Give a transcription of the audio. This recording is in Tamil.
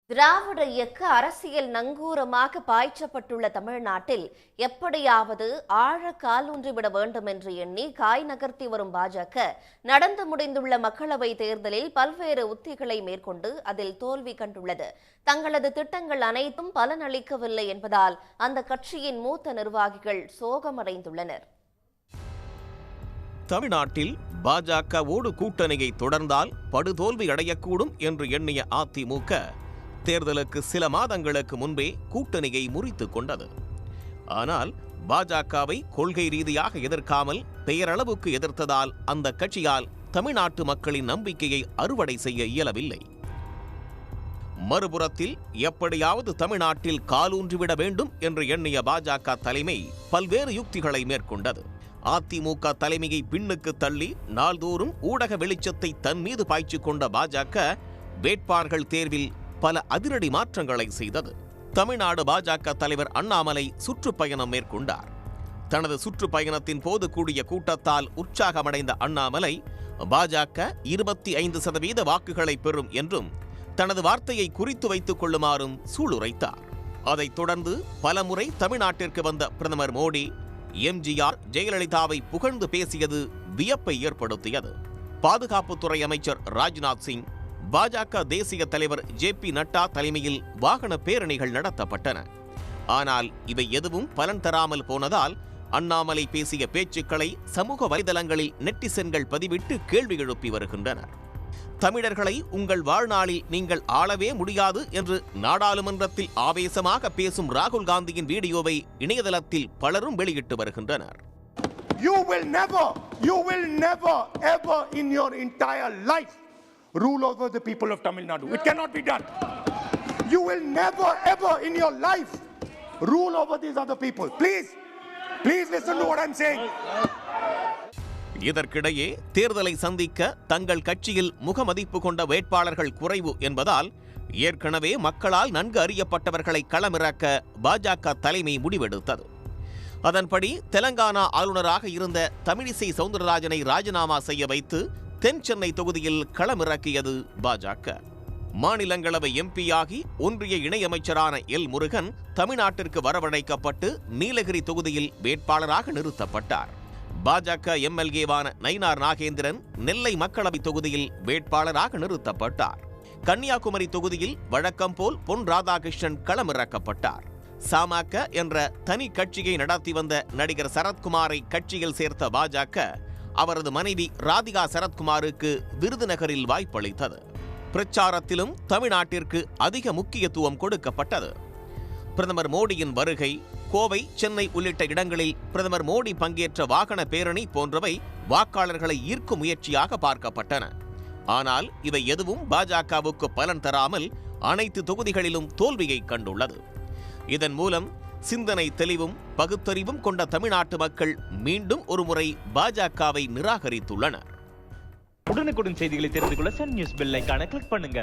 திராவிட இயக்க அரசியல் நங்கூரமாக பாய்ச்சப்பட்டுள்ள தமிழ்நாட்டில் எப்படியாவது ஆழ காலூன்றிவிட வேண்டும் என்று எண்ணி காய் நகர்த்தி வரும் பாஜக நடந்து முடிந்துள்ள மக்களவைத் தேர்தலில் பல்வேறு உத்திகளை மேற்கொண்டு அதில் தோல்வி கண்டுள்ளது. தங்களது திட்டங்கள் அனைத்தும் பலனளிக்கவில்லை என்பதால் அந்த கட்சியின் மூத்த நிர்வாகிகள் சோகமடைந்துள்ளனர். தமிழ்நாட்டில் பாஜகவோடு கூட்டணியை தொடர்ந்தால் படுதோல்வி அடையக்கூடும் என்று எண்ணிய அதிமுக தேர்தலுக்கு சில மாதங்களுக்கு முன்பே கூட்டணியை முறித்துக் கொண்டது. ஆனால் பாஜகவை கொள்கை ரீதியாக எதிர்க்காமல் பெயரளவுக்கு எதிர்த்ததால் அந்த கட்சியால் தமிழ்நாட்டு மக்களின் நம்பிக்கையை அறுவடை செய்ய இயலவில்லை. மறுபுறத்தில் எப்படியாவது தமிழ்நாட்டில் காலூன்றிவிட வேண்டும் என்று எண்ணிய பாஜக தலைமை பல்வேறு யுக்திகளை மேற்கொண்டது. அதிமுக தலைமையை பின்னுக்கு தள்ளி நாள்தோறும் ஊடக வெளிச்சத்தை தன் மீது பாய்ச்சிக் கொண்ட பாஜக வேட்பாளர்கள் தேர்வில் பல அதிரடி மாற்றங்களை செய்தது. தமிழ்நாடு பாஜக தலைவர் அண்ணாமலை சுற்றுப்பயணம் மேற்கொண்டார். தனது சுற்றுப்பயணத்தின் போது கூடிய கூட்டத்தால் உற்சாகமடைந்த அண்ணாமலை பாஜக 25% வாக்குகளை பெறும் என்றும் தனது வார்த்தையை குறித்து வைத்துக் கொள்ளுமாறும் சூளுரைத்தார். அதைத் தொடர்ந்து பலமுறை தமிழ்நாட்டிற்கு வந்த பிரதமர் மோடி எம்ஜிஆர் ஜெயலலிதாவை புகழ்ந்து பேசியது வியப்பை ஏற்படுத்தியது. பாதுகாப்புத்துறை அமைச்சர் ராஜ்நாத் சிங், பாஜக தேசிய தலைவர் ஜே.பி. நட்டா தலைமையில் வாகன பேரணிகள் நடத்தப்பட்டன. ஆனால் இவை எதுவும் பலன் தராமல் போனதால் அண்ணாமலை பேசிய பேச்சுக்களை சமூக வலைதளங்களில் நெட்டிசன்கள் பதிவிட்டு கேள்வி எழுப்பி வருகின்றனர். தமிழர்களை உங்கள் வாழ்நாளில் நீங்கள் ஆளவே முடியாது என்று நாடாளுமன்றத்தில் ஆவேசமாக பேசும் ராகுல் காந்தியின் வீடியோவை இணையதளத்தில் பலரும் வெளியிட்டு வருகின்றனர். You will never ever in your entire life rule over the people of Tamil Nadu. It cannot be done. You will never ever in your life rule over these other people. Please listen to what I'm saying. இதற்கிடையே தேர்தலை சந்திக்க தங்கள் கட்சியில் முகமதிப்பு கொண்ட வேட்பாளர்கள் குறைவு என்பதால் ஏற்கனவே மக்களால் நன்கு அறியப்பட்டவர்களை களமிறக்க பாஜக தலைமை முடிவெடுத்தது. அதன்படி தெலங்கானா ஆளுநராக இருந்த தமிழிசை சவுந்தரராஜனை ராஜினாமா செய்ய வைத்து தென் சென்னை தொகுதியில் களமிறக்கியது பாஜக. மாநிலங்களவை எம்பியாகி ஒன்றிய இணையமைச்சரான எல். முருகன் தமிழ்நாட்டிற்கு வரவழைக்கப்பட்டு நீலகிரி தொகுதியில் வேட்பாளராக நிறுத்தப்பட்டார். பாஜக எம்எல்ஏவான நயினார் நாகேந்திரன் நெல்லை மக்களவை தொகுதியில் வேட்பாளராக நிறுத்தப்பட்டார். கன்னியாகுமரி தொகுதியில் வழக்கம் போல் பொன் ராதாகிருஷ்ணன் களமிறக்கப்பட்டார். சமக என்ற தனி கட்சியை நடத்தி வந்த நடிகர் சரத்குமாரை கட்சியில் சேர்த்த பாஜக அவரது மனைவி ராதிகா சரத்குமாருக்கு விருதுநகரில் வாய்ப்பளித்தது. பிரச்சாரத்திலும் தமிழ்நாட்டிற்கு அதிக முக்கியத்துவம் கொடுக்கப்பட்டது. பிரதமர் மோடியின் வருகை, கோவை, சென்னை உள்ளிட்ட இடங்களில் பிரதமர் மோடி பங்கேற்ற வாகன பேரணி போன்றவை வாக்காளர்களை ஈர்க்கும் முயற்சியாக பார்க்கப்பட்டன. ஆனால் இவை எதுவும் பாஜகவுக்கு பலன் தராமல் அனைத்து தொகுதிகளிலும் தோல்வியை கண்டுள்ளது. இதன் மூலம் சிந்தனை தெளிவும் பகுத்தறிவும் கொண்ட தமிழ்நாட்டு மக்கள் மீண்டும் ஒருமுறை பாஜகவை நிராகரித்துள்ளனர். உடனுக்குடன் செய்திகளை தெரிந்து கொள்ள சன் நியூஸ் பெல் ஐகானை கிளிக் பண்ணுங்க.